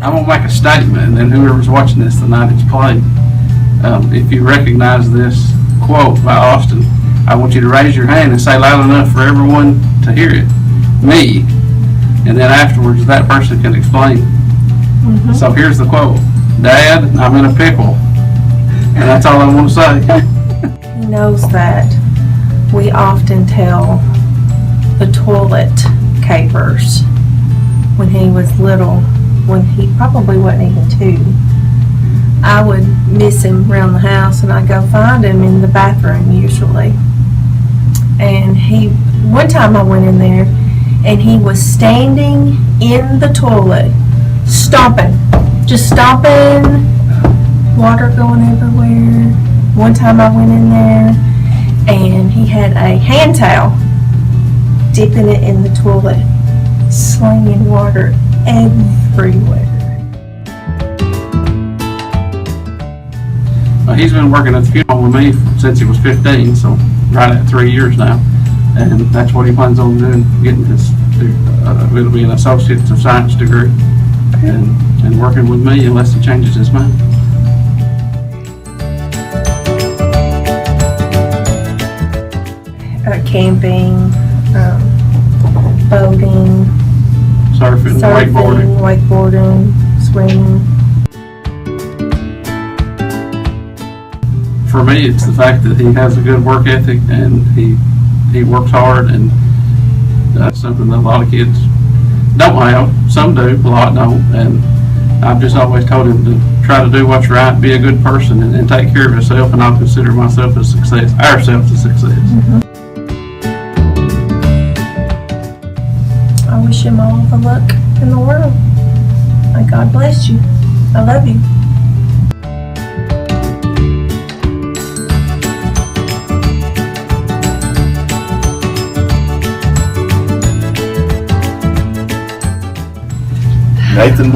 I'm going to make a statement, and then whoever's watching this the night it's played, if you recognize this quote by Austin, I want you to raise your hand and say loud enough for everyone to hear it. Me. And then afterwards, that person can explain. Mm-hmm. So here's the quote. Dad, I'm in a pickle. And that's all I want to say. He knows that we often tell the toilet capers when he was little, when he probably wasn't even 2. I would miss him around the house and I'd go find him in the bathroom usually. And one time I went in there and he was standing in the toilet, stomping, just stomping, water going everywhere. One time I went in there and he had a hand towel, dipping it in the toilet, slinging water everywhere. He's been working at the funeral with me since he was 15, so right at 3 years now. And that's what he plans on doing, getting his, it'll be an Associates of Science degree, and working with me unless he changes his mind. Camping, boating, Surfing, wakeboarding, swimming. For me, it's the fact that he has a good work ethic and he works hard, and that's something that a lot of kids don't have. Some do, a lot don't. And I've just always told him to try to do what's right, be a good person, and take care of yourself, and I'll consider myself a success, ourselves a success. Mm-hmm. I wish him all the luck in the world. And God bless you. I love you. Nathan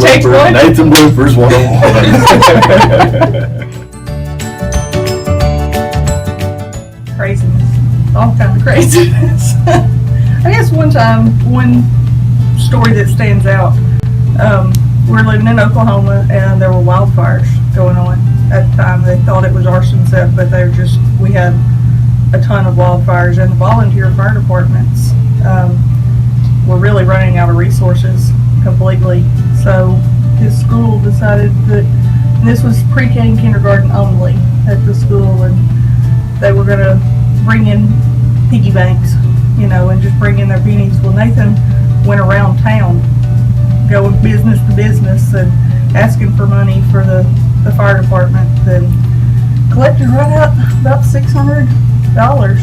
Bloopers 101. Craziness. All kinds of craziness. I guess one story that stands out, we're living in Oklahoma and there were wildfires going on at the time. They thought it was arson set, but we had a ton of wildfires, and the volunteer fire departments were really running out of resources completely. So his school decided that, and this was pre-K and kindergarten only at the school, and they were going to bring in piggy banks, and just bring in their pennies. Well, Nathan went around town, going business to business and asking for money for the fire department, and collected right out about $600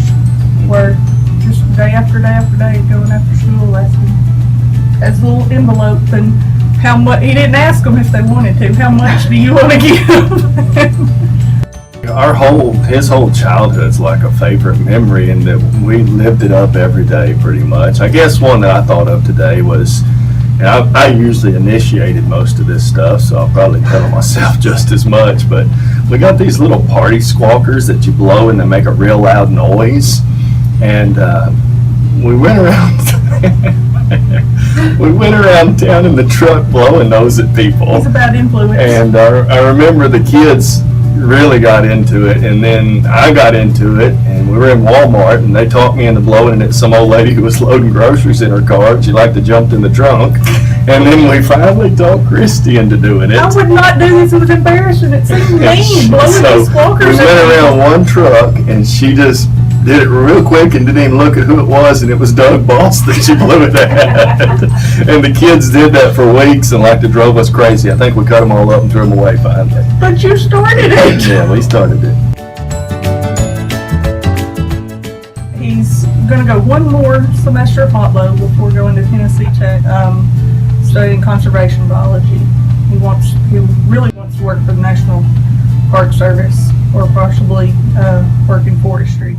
where just day after day after day going after school asking, as a little envelope, and how much. He didn't ask them if they wanted to. How much do you want to give? His whole childhood's like a favorite memory, and that we lived it up every day pretty much. I guess one that I thought of today was, and I usually initiated most of this stuff, so I'll probably tell myself just as much, but we got these little party squawkers that you blow and they make a real loud noise, and we went around town in the truck blowing those at people. It's a bad influence. And I remember the kids really got into it, and then I got into it, and we were in Walmart, and they talked me into blowing it at some old lady who was loading groceries in her car. She liked to jump in the trunk, and then we finally talked Christy into doing it. I would not do this. It was embarrassing. It seemed mean. Blowing these squawkers. We went around one truck, and she just did it real quick and didn't even look at who it was, and it was Doug Boss that she blew it at. And the kids did that for weeks, and it drove us crazy. I think we cut them all up and threw them away finally. But you started it. Yeah, we started it. He's going to go one more semester of Hotlo before going to Tennessee Tech, studying conservation biology. He really wants to work for the National Park Service, or possibly work in forestry.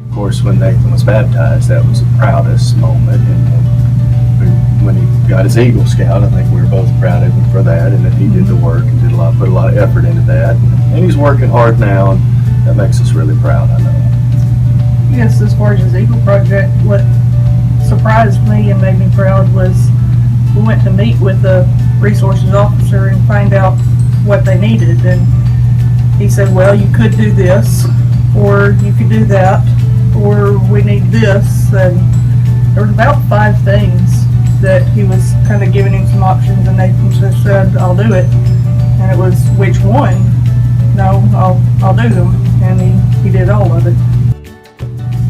Of course, when Nathan was baptized, that was the proudest moment, and when he got his Eagle Scout, I think we were both proud of him for that, and that he did the work and put a lot of effort into that, and he's working hard now, and that makes us really proud, I know. Yes, as far as his Eagle project, what surprised me and made me proud was we went to meet with the resources officer and find out what they needed. And he said, well, you could do this, or you could do that, or we need this. And there was about 5 things that he was kind of giving him some options, and Nathan just said, I'll do it. And it was, which one? No, I'll do them. And he did all of it.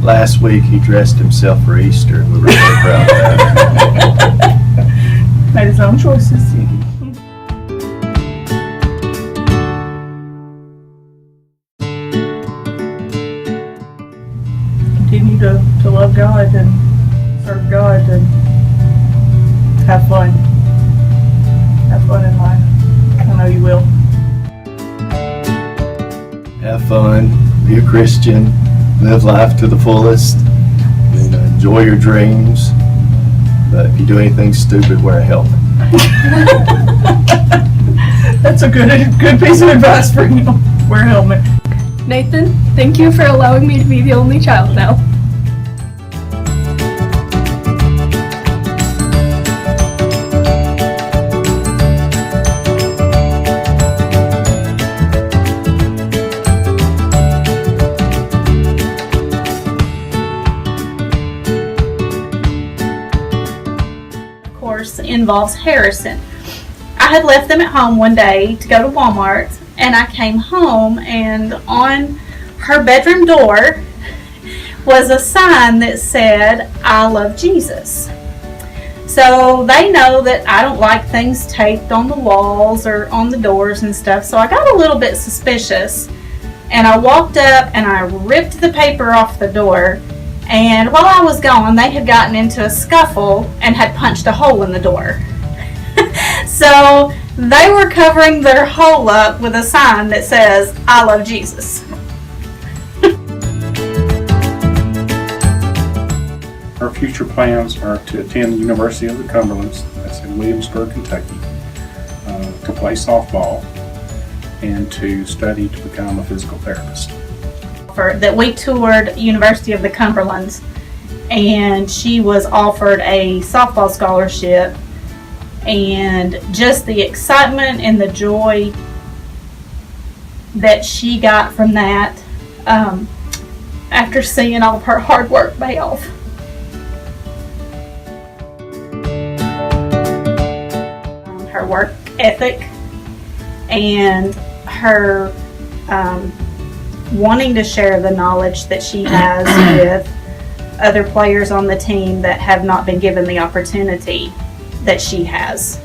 Last week, he dressed himself for Easter, and we were really proud of that. Made his own choices. Continue to love God and serve God and have fun. Have fun in life. I know you will. Have fun, be a Christian, live life to the fullest, and enjoy your dreams. But if you do anything stupid, wear a helmet. That's a good piece of advice for you. Wear a helmet. Nathan, thank you for allowing me to be the only child now. Course involves Harrison. I had left them at home one day to go to Walmart, and I came home, and on her bedroom door was a sign that said, I love Jesus. So they know that I don't like things taped on the walls or on the doors and stuff, so I got a little bit suspicious, and I walked up and I ripped the paper off the door. And while I was gone, they had gotten into a scuffle and had punched a hole in the door. So they were covering their hole up with a sign that says, I love Jesus. Our future plans are to attend the University of the Cumberlands, that's in Williamsburg, Kentucky, to play softball and to study to become a physical therapist. That we toured University of the Cumberlands, and she was offered a softball scholarship, and just the excitement and the joy that she got from that after seeing all of her hard work pay off. Her work ethic and her wanting to share the knowledge that she has with other players on the team that have not been given the opportunity that she has.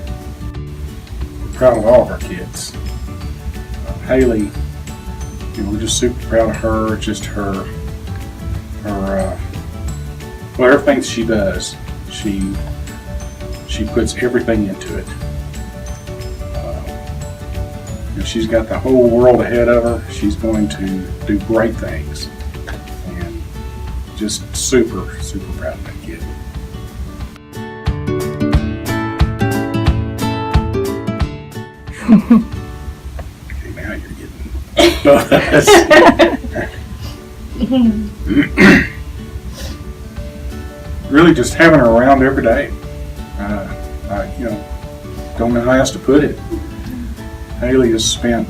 We're proud of all of our kids. Haley, we're just super proud of her, just her well, everything she does, she puts everything into it. She's got the whole world ahead of her. She's going to do great things. And just super, super proud of that kid. Okay, now you're getting really just having her around every day. Don't know how else to put it. Haley has spent,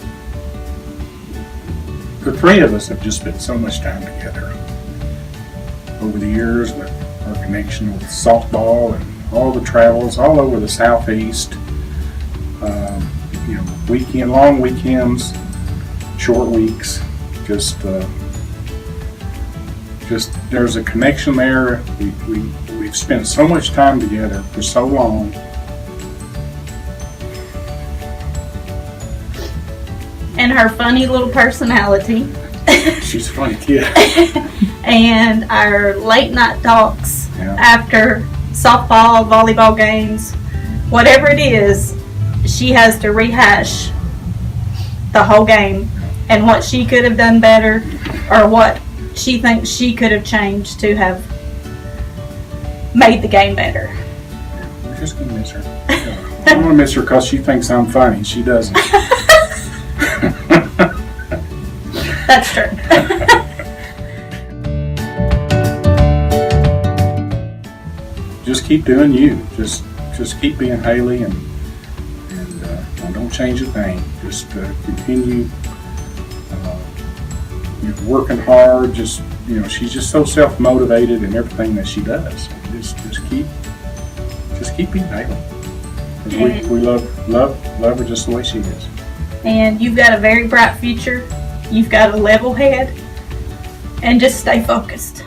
the 3 of us have just spent so much time together over the years with our connection with softball and all the travels all over the Southeast. Long weekends, short weeks, just there's a connection there. We've spent so much time together for so long. And her funny little personality. She's a funny kid. And our late night talks after softball, volleyball games, whatever it is, she has to rehash the whole game and what she could have done better or what she thinks she could have changed to have made the game better. We're just going to miss her. I want to miss her because she thinks I'm funny. She doesn't. That's true. Just keep doing you. Just just keep being Haley and don't change a thing. Just continue working hard. Just she's just so self-motivated in everything that she does. Just keep being Haley. 'Cause we love her just the way she is. And you've got a very bright future. You've got a level head. And just stay focused.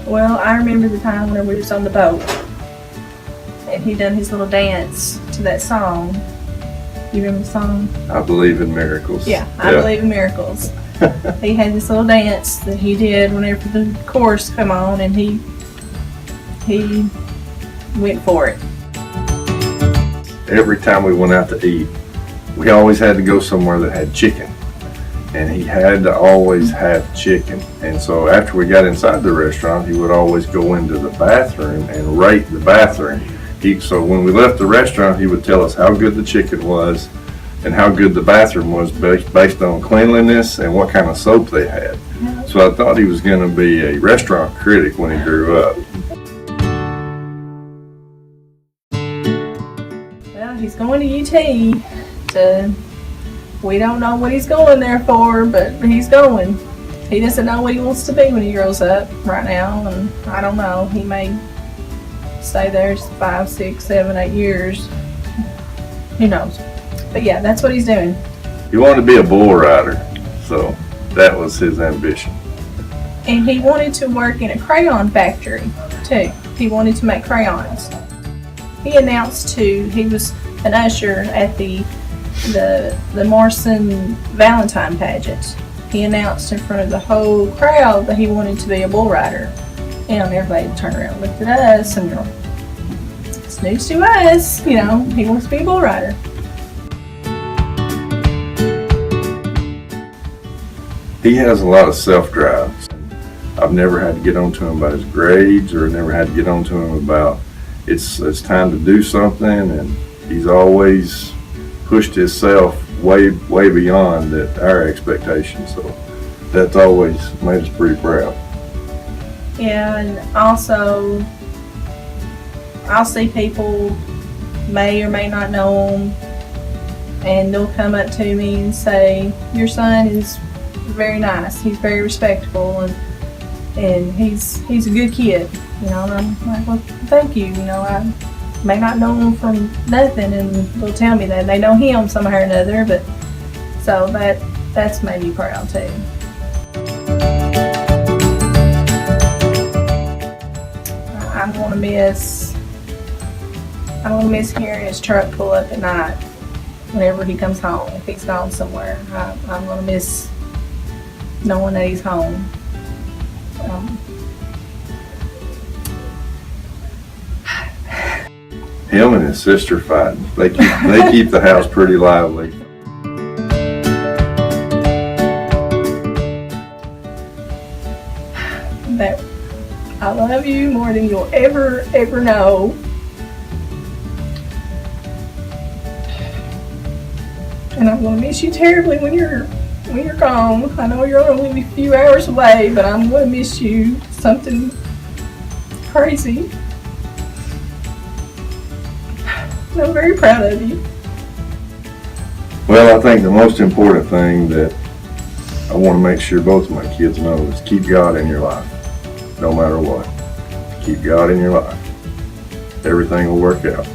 Well, I remember the time when we was on the boat and he done his little dance to that song. You remember the song? I believe in miracles. Yeah, I believe in miracles. He had this little dance that he did whenever the chorus come on, and he went for it. Every time we went out to eat, we always had to go somewhere that had chicken. And he had to always have chicken. And so after we got inside the restaurant, he would always go into the bathroom and rate the bathroom. So when we left the restaurant, he would tell us how good the chicken was and how good the bathroom was based on cleanliness and what kind of soap they had. So I thought he was going to be a restaurant critic when he grew up. Well, he's going to UT. We don't know what he's going there for, but he's going. He doesn't know what he wants to be when he grows up right now, and I don't know. He may stay there 5, 6, 7, 8 years. Who knows? But yeah, that's what he's doing. He wanted to be a bull rider, so that was his ambition. And he wanted to work in a crayon factory too. He wanted to make crayons. He announced he was an usher at the Morrison Valentine pageant. He announced in front of the whole crowd that he wanted to be a bull rider. And everybody turned around and looked at us and go, it's news to us, he wants to be a bull rider. He has a lot of self-drive. I've never had to get on to him about his grades or never had to get on to him about it's time to do something, and he's always pushed himself way beyond our expectations, so that's always made us pretty proud. Yeah, and also I'll see people may or may not know him, and they'll come up to me and say, your son is very nice, he's very respectable, and he's a good kid, and I'm like, well, thank you, I may not know him from nothing, and they'll tell me that they know him somehow or another, but so that's made me proud too. I'm gonna miss hearing his truck pull up at night whenever he comes home. If he's gone somewhere, I'm gonna miss knowing that he's home. Him and his sister fighting. They keep the house pretty lively. That I love you more than you'll ever know. And I'm gonna miss you terribly when you're gone. I know you're only a few hours away, but I'm gonna miss you something crazy. And I'm very proud of you. Well, I think the most important thing that I want to make sure both of my kids know is keep God in your life, no matter what. Keep God in your life. Everything will work out.